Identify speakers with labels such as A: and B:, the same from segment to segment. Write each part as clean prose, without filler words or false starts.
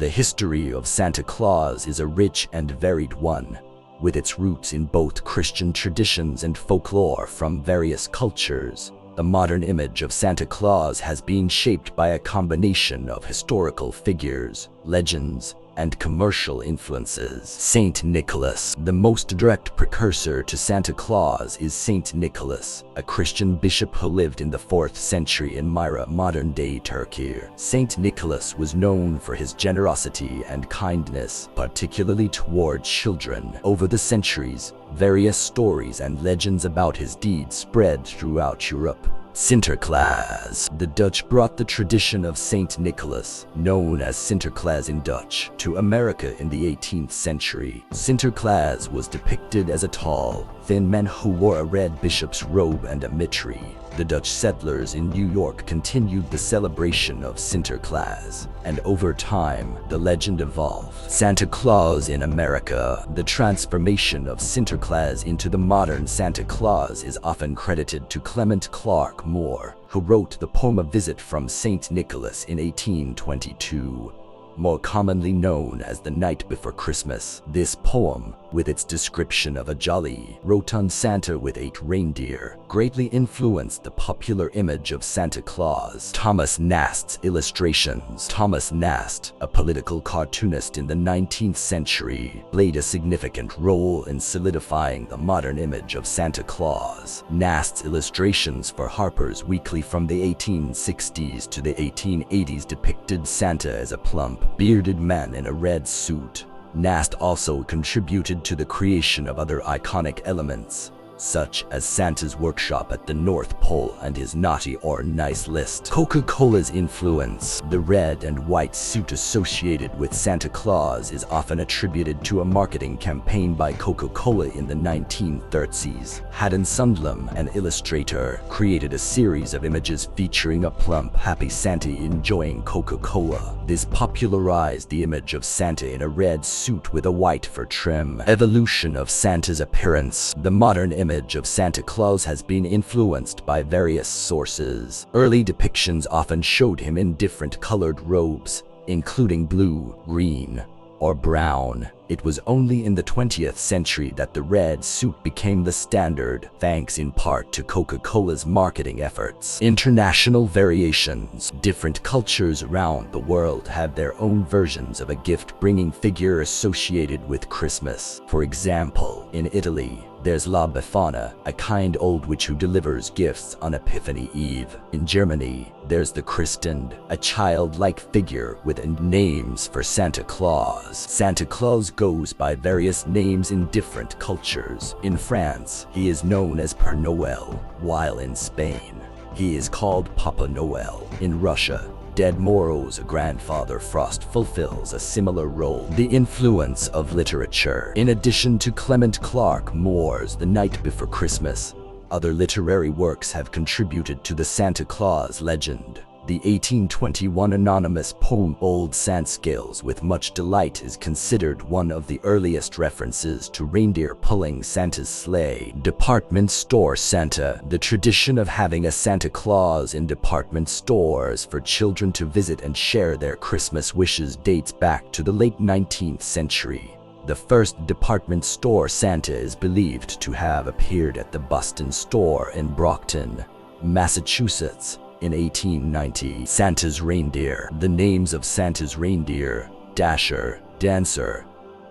A: The history of Santa Claus is a rich and varied one, with its roots in both Christian traditions and folklore from various cultures. The modern image of Santa Claus has been shaped by a combination of historical figures, legends, and commercial influences. Saint Nicholas. The most direct precursor to Santa Claus is Saint Nicholas, a Christian bishop who lived in the 4th century in Myra, modern-day Turkey. Saint Nicholas was known for his generosity and kindness, particularly toward children. Over the centuries, various stories and legends about his deeds spread throughout Europe. Sinterklaas. The Dutch brought the tradition of Saint Nicholas, known as Sinterklaas in Dutch, to America in the 18th century. Sinterklaas was depicted as a tall, thin man who wore a red bishop's robe and a mitre. The Dutch settlers in New York continued the celebration of Sinterklaas, and over time, the legend evolved. Santa Claus in America. The transformation of Sinterklaas into the modern Santa Claus is often credited to Clement Clarke Moore, who wrote the poem A Visit from St. Nicholas in 1822. More commonly known as The Night Before Christmas. This poem, with its description of a jolly, rotund Santa with 8 reindeer, greatly influenced the popular image of Santa Claus. Thomas Nast's illustrations. Thomas Nast, a political cartoonist in the 19th century, played a significant role in solidifying the modern image of Santa Claus. Nast's illustrations for Harper's Weekly from the 1860s to the 1880s depicted Santa as a plump, bearded man in a red suit. Nast also contributed to the creation of other iconic elements, such as Santa's workshop at the North Pole and his naughty or nice list. Coca-Cola's influence. The red and white suit associated with Santa Claus is often attributed to a marketing campaign by Coca-Cola in the 1930s. Haddon Sundlam, an illustrator, created a series of images featuring a plump, happy Santa enjoying Coca-Cola. This popularized the image of Santa in a red suit with a white fur trim. Evolution of Santa's appearance. The modern image of Santa Claus has been influenced by various sources. Early depictions often showed him in different colored robes, including blue, green, or brown. It was only in the 20th century that the red suit became the standard, thanks in part to Coca-Cola's marketing efforts. International variations. Different cultures around the world have their own versions of a gift-bringing figure associated with Christmas. For example, in Italy, there's La Befana, a kind old witch who delivers gifts on Epiphany Eve. In Germany, there's the Christkind, a childlike figure with names for Santa Claus. Santa Claus goes by various names in different cultures. In France, he is known as Père Noël, while in Spain, he is called Papa Noel. In Russia, Dead Moro's grandfather Frost fulfills a similar role. The influence of literature. In addition to Clement Clarke Moore's The Night Before Christmas, other literary works have contributed to the Santa Claus legend. The 1821 anonymous poem Old Sant Scales with Much Delight is considered one of the earliest references to reindeer pulling Santa's sleigh. Department store Santa. The tradition of having a Santa Claus in department stores for children to visit and share their Christmas wishes dates back to the late 19th century. The first department store Santa is believed to have appeared at the Boston store in Brockton, Massachusetts, in 1890. Santa's reindeer. The names of Santa's reindeer: Dasher, Dancer,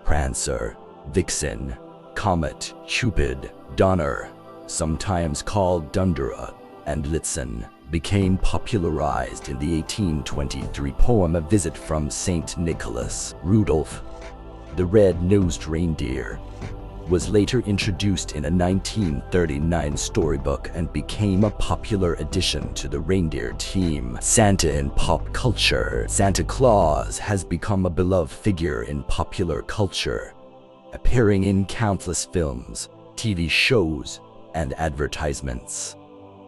A: Prancer, Vixen, Comet, Cupid, Donner, sometimes called Dundera, and Blitzen, became popularized in the 1823 poem A Visit from St. Nicholas. Rudolph, the red-nosed reindeer, was later introduced in a 1939 storybook and became a popular addition to the reindeer team. Santa in pop culture. Santa Claus has become a beloved figure in popular culture, appearing in countless films, TV shows, and advertisements.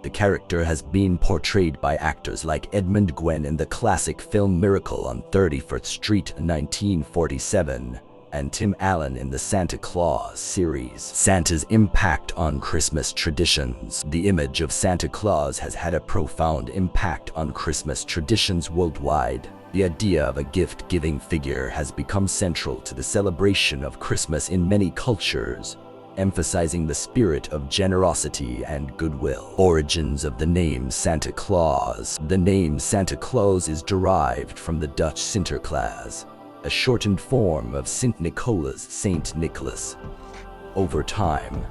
A: The character has been portrayed by actors like Edmund Gwenn in the classic film Miracle on 34th Street in 1947, and Tim Allen in the Santa Claus series. Santa's impact on Christmas traditions. The image of Santa Claus has had a profound impact on Christmas traditions worldwide. The idea of a gift-giving figure has become central to the celebration of Christmas in many cultures, emphasizing the spirit of generosity and goodwill. Origins of the name Santa Claus. The name Santa Claus is derived from the Dutch Sinterklaas, a shortened form of Saint Nicholas. Over time,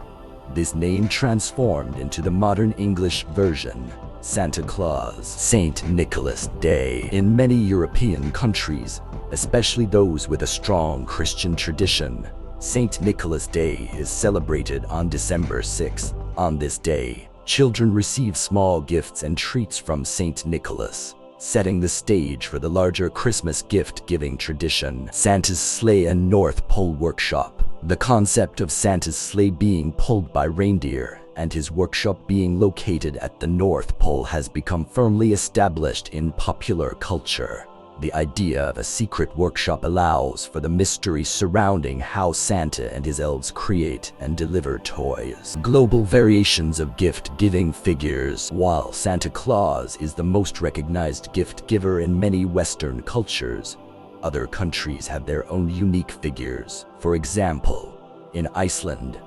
A: this name transformed into the modern English version, Santa Claus. Saint Nicholas Day. In many European countries, especially those with a strong Christian tradition, Saint Nicholas Day is celebrated on December 6th. On this day, children receive small gifts and treats from Saint Nicholas, setting the stage for the larger Christmas gift-giving tradition. Santa's Sleigh and North Pole Workshop. The concept of Santa's sleigh being pulled by reindeer and his workshop being located at the North Pole has become firmly established in popular culture. The idea of a secret workshop allows for the mystery surrounding how Santa and his elves create and deliver toys. Global variations of gift-giving figures. While Santa Claus is the most recognized gift giver in many Western cultures, other countries have their own unique figures. For example, in Iceland,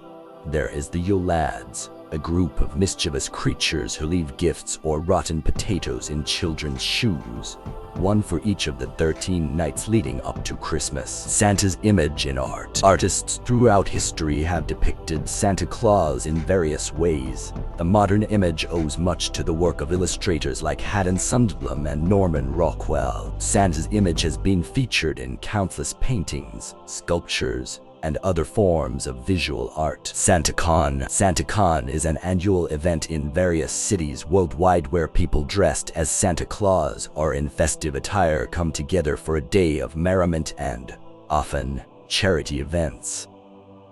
A: there is the Yule Lads, a group of mischievous creatures who leave gifts or rotten potatoes in children's shoes, one for each of the 13 nights leading up to Christmas. Santa's image in art. Artists throughout history have depicted Santa Claus in various ways. The modern image owes much to the work of illustrators like Haddon Sundblom and Norman Rockwell. Santa's image has been featured in countless paintings, sculptures, and other forms of visual art. SantaCon. SantaCon is an annual event in various cities worldwide where people dressed as Santa Claus or in festive attire come together for a day of merriment and, often, charity events.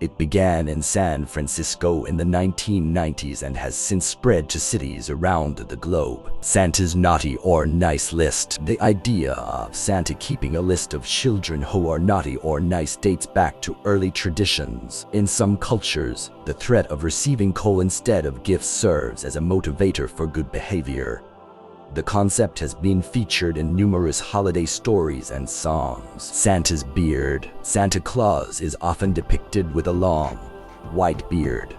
A: It began in San Francisco in the 1990s and has since spread to cities around the globe. Santa's naughty or nice list. The idea of Santa keeping a list of children who are naughty or nice dates back to early traditions. In some cultures, the threat of receiving coal instead of gifts serves as a motivator for good behavior. The concept has been featured in numerous holiday stories and songs. Santa's beard. Santa Claus is often depicted with a long, white beard.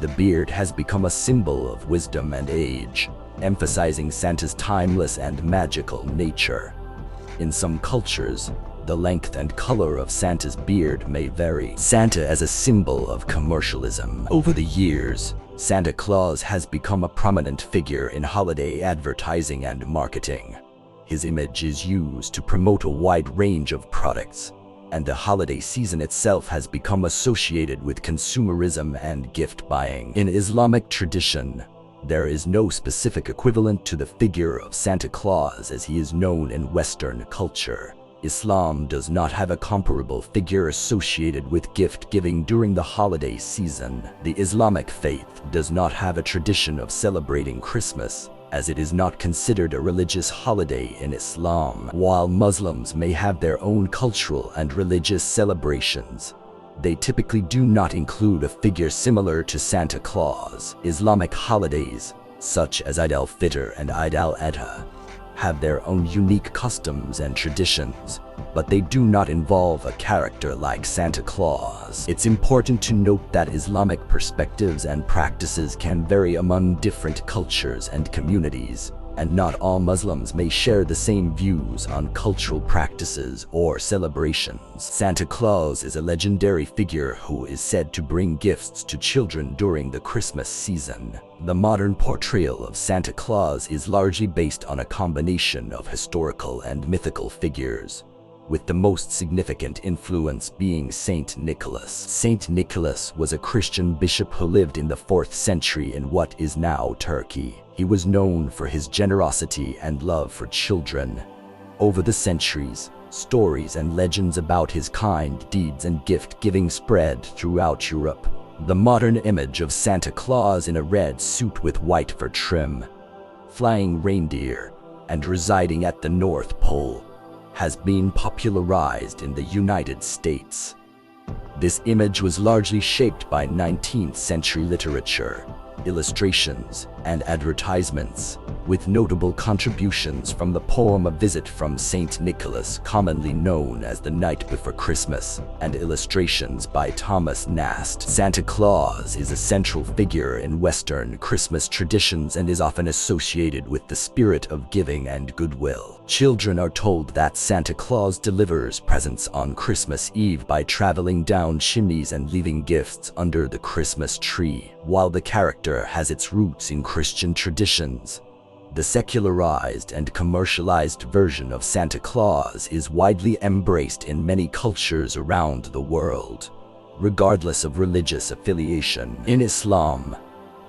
A: The beard has become a symbol of wisdom and age, emphasizing Santa's timeless and magical nature. In some cultures, the length and color of Santa's beard may vary. Santa as a symbol of commercialism. Over the years, Santa Claus has become a prominent figure in holiday advertising and marketing. His image is used to promote a wide range of products, and the holiday season itself has become associated with consumerism and gift buying. In Islamic tradition, there is no specific equivalent to the figure of Santa Claus as he is known in Western culture. Islam does not have a comparable figure associated with gift-giving during the holiday season. The Islamic faith does not have a tradition of celebrating Christmas, as it is not considered a religious holiday in Islam. While Muslims may have their own cultural and religious celebrations, they typically do not include a figure similar to Santa Claus. Islamic holidays, such as Eid al-Fitr and Eid al-Adha, have their own unique customs and traditions, but they do not involve a character like Santa Claus. It's important to note that Islamic perspectives and practices can vary among different cultures and communities, and not all Muslims may share the same views on cultural practices or celebrations. Santa Claus is a legendary figure who is said to bring gifts to children during the Christmas season. The modern portrayal of Santa Claus is largely based on a combination of historical and mythical figures, with the most significant influence being Saint Nicholas. Saint Nicholas was a Christian bishop who lived in the 4th century in what is now Turkey. He was known for his generosity and love for children. Over the centuries, stories and legends about his kind deeds and gift-giving spread throughout Europe. The modern image of Santa Claus in a red suit with white fur trim, flying reindeer, and residing at the North Pole has been popularized in the United States. This image was largely shaped by 19th century literature, illustrations, and advertisements, with notable contributions from the poem A Visit from St. Nicholas, commonly known as The Night Before Christmas, and illustrations by Thomas Nast. Santa Claus is a central figure in Western Christmas traditions and is often associated with the spirit of giving and goodwill. Children are told that Santa Claus delivers presents on Christmas Eve by traveling down chimneys and leaving gifts under the Christmas tree. While the character has its roots in Christian traditions, the secularized and commercialized version of Santa Claus is widely embraced in many cultures around the world, regardless of religious affiliation. In Islam,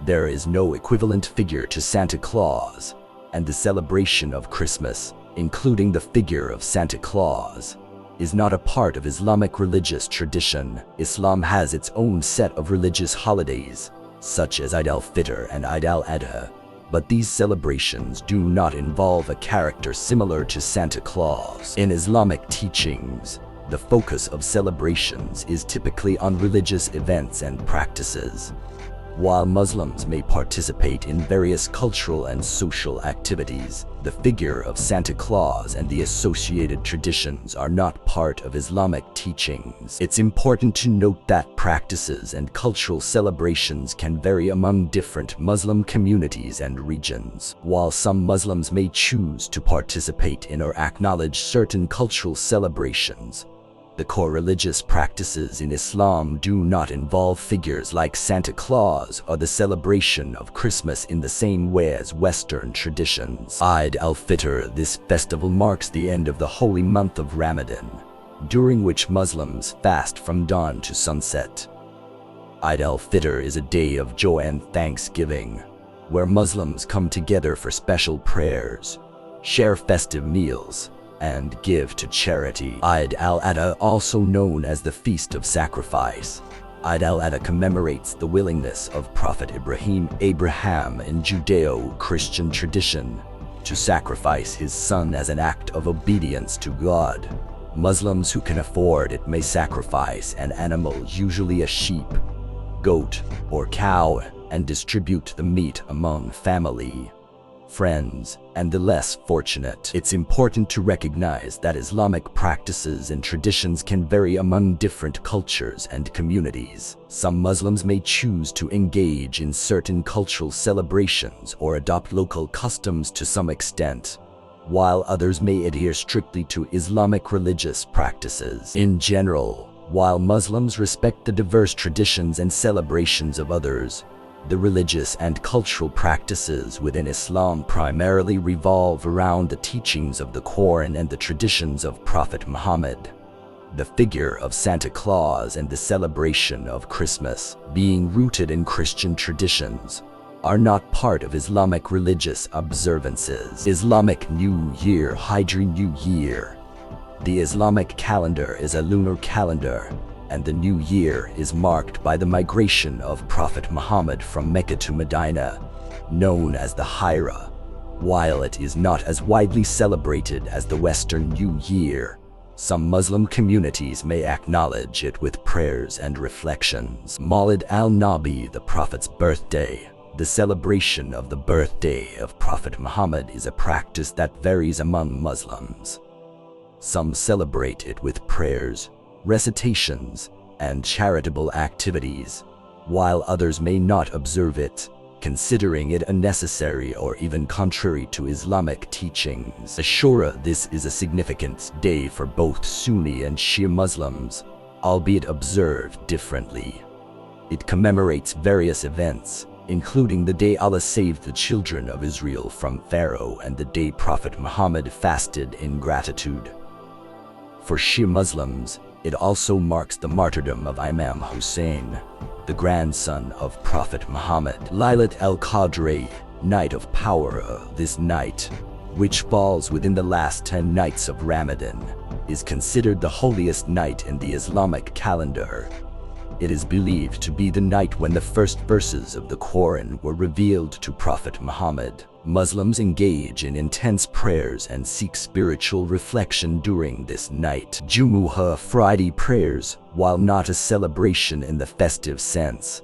A: there is no equivalent figure to Santa Claus, and the celebration of Christmas, including the figure of Santa Claus, is not a part of Islamic religious tradition. Islam has its own set of religious holidays, such as Eid al-Fitr and Eid al-Adha, but these celebrations do not involve a character similar to Santa Claus. In Islamic teachings, the focus of celebrations is typically on religious events and practices. While Muslims may participate in various cultural and social activities, the figure of Santa Claus and the associated traditions are not part of Islamic teachings. It's important to note that practices and cultural celebrations can vary among different Muslim communities and regions. While some Muslims may choose to participate in or acknowledge certain cultural celebrations, the core religious practices in Islam do not involve figures like Santa Claus or the celebration of Christmas in the same way as Western traditions. Eid al-Fitr. This festival marks the end of the holy month of Ramadan, during which Muslims fast from dawn to sunset. Eid al-Fitr is a day of joy and thanksgiving, where Muslims come together for special prayers, share festive meals, and give to charity. Eid al-Adha, also known as the Feast of Sacrifice. Eid al-Adha commemorates the willingness of Prophet Abraham in Judeo-Christian tradition to sacrifice his son as an act of obedience to God. Muslims who can afford it may sacrifice an animal, usually a sheep, goat, or cow, and distribute the meat among family, friends, and the less fortunate. It's important to recognize that Islamic practices and traditions can vary among different cultures and communities. Some Muslims may choose to engage in certain cultural celebrations or adopt local customs to some extent, while others may adhere strictly to Islamic religious practices. In general, while Muslims respect the diverse traditions and celebrations of others, the religious and cultural practices within Islam primarily revolve around the teachings of the Quran and the traditions of Prophet Muhammad. The figure of Santa Claus and the celebration of Christmas, being rooted in Christian traditions, are not part of Islamic religious observances. Islamic New Year. Hijri New Year. The Islamic calendar is a lunar calendar, and the New Year is marked by the migration of Prophet Muhammad from Mecca to Medina, known as the Hijra. While it is not as widely celebrated as the Western New Year, some Muslim communities may acknowledge it with prayers and reflections. Mawlid al-Nabi, the Prophet's birthday. The celebration of the birthday of Prophet Muhammad is a practice that varies among Muslims. Some celebrate it with prayers, recitations, and charitable activities, while others may not observe it, considering it unnecessary or even contrary to Islamic teachings. Ashura. This is a significant day for both Sunni and Shia Muslims, albeit observed differently. It commemorates various events, including the day Allah saved the children of Israel from Pharaoh and the day Prophet Muhammad fasted in gratitude. For Shia Muslims, it also marks the martyrdom of Imam Hussein, the grandson of Prophet Muhammad. Laylat al-Qadr, Night of Power. This night, which falls within the last 10 nights of Ramadan, is considered the holiest night in the Islamic calendar. It is believed to be the night when the first verses of the Quran were revealed to Prophet Muhammad. Muslims engage in intense prayers and seek spiritual reflection during this night. Jumu'ah. Friday prayers. While not a celebration in the festive sense,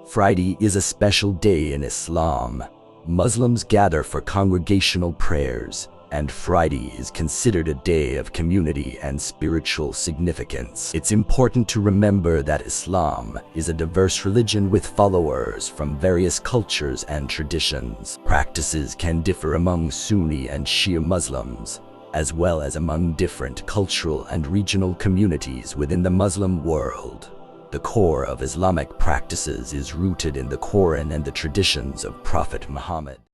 A: Friday is a special day in Islam, Muslims gather for congregational prayers, and Friday is considered a day of community and spiritual significance. It's important to remember that Islam is a diverse religion with followers from various cultures and traditions. Practices can differ among Sunni and Shia Muslims, as well as among different cultural and regional communities within the Muslim world. The core of Islamic practices is rooted in the Quran and the traditions of Prophet Muhammad.